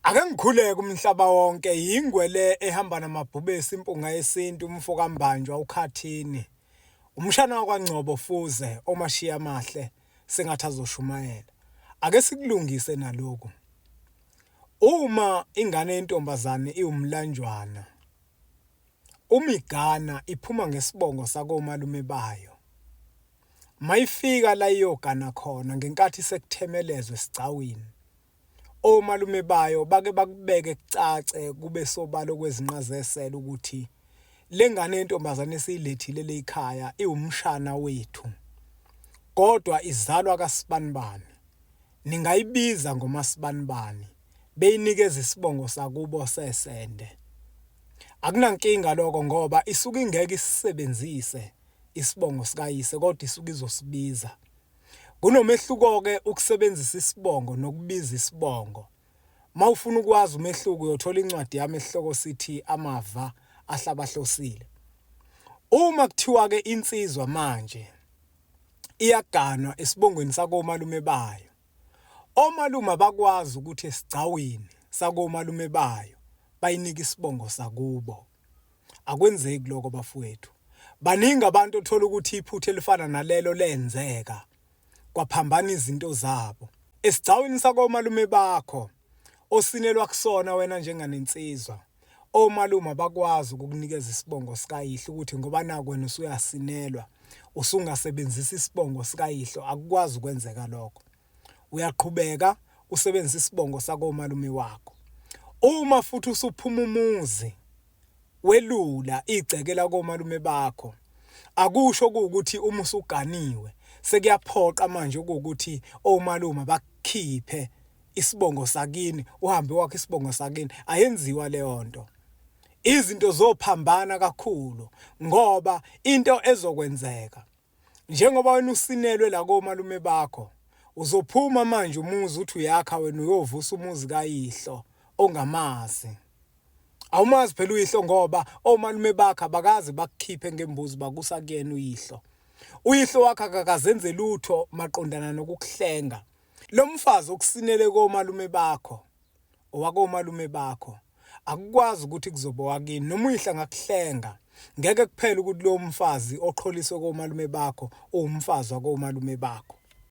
Ake ngikhuleke umhlaba wonke yingwele ehamba namabhubesi impunga yesintu umfoka mbanjwa ukhathini. Umshana wakwaNgcobo fuze omashiya amahle sengathi azoshumayela. Ake sikulungise naloku. Uma ingane yentombazane iwumlanjwana, umigana iphuma ngesibongo sakomalume bayo. Mayifika la iyogana khona ngenkathi sekuthemelezwe esigcawini. Omalume bayo bake bakubeke kucace kube sobalo kwezinqazesela ukuthi lengane yentombazane esiyilethile leyikhaya iwumshana wethu. Kodwa izalwa kaSibanibani. Ningayibiza ngoMasibanibani beyinikeza isibongo sakubo sesende. Akunankinga lokho ngoba isuke ingeke isisebenzise isibongo sikayise kodwa isuke izosibiza. Kunomehluko ke ukusebenzisa isibongo nokubiza isibongo. Mawufuna ukwazi umehluko uyothola incwadi yami esihloko sithi amava ahlabahlosile. Uma kuthiwa ke insizwa manje iyaganwa esibongweni sakomalume bayo. Omalume bakwazi ukuthi esigcawini sakomalume bayo bayinika isibongo sakubo. Akwenzeki lokho bafowethu. Baningi abantu othola ukuthi iphutha elifana nalelo lenzeka. Kwaphambana izinto zabo. Esigcawini sakomalume bakho osinelwa kusona wena njenganensizwa. Omalume bakwazi ukukunikeza isibongo sikayihlo ukuthi ngoba naku wena usuyasinelwa usungasebenzisa isibongo sikayihlo akukwazi ukwenzeka lokho. Uyaqhubeka usebenzisa isibongo sakomalume wakho. Uma futhi usuphuma umuzi welula igcekela komalume bakho akusho ukuthi uma usuganiwe sekuyaphoqa manje ukuthi omalume bakukhiphe isibongo sakini uhambe wakhe isibongo sakini ayenziwa leyo nto. Izinto zophambana kakhulu ngoba into ezokwenzeka njengoba wena usinelwe la komalume bakho uzophuma manje umuzi uthi uyakha wena uyovusa umuzi kayihlo ongamazi. Awumazi phela uyihlo ngoba omalume bakho abakaze bakukhiphe ngembuzi bakusa kuyena uyihlo. Uyihlo wakhe akakazenze lutho maqondana nokukuhlenga. Lo mfazi okusinele komalume bakho owakomalume bakho akukwazi ukuthi kuzoba wakini noma uyihla ngakuhlenga. Ngeke kuphela ukuthi lo mfazi oqholiswe komalume bakho uwumfazi wakomalume bakho.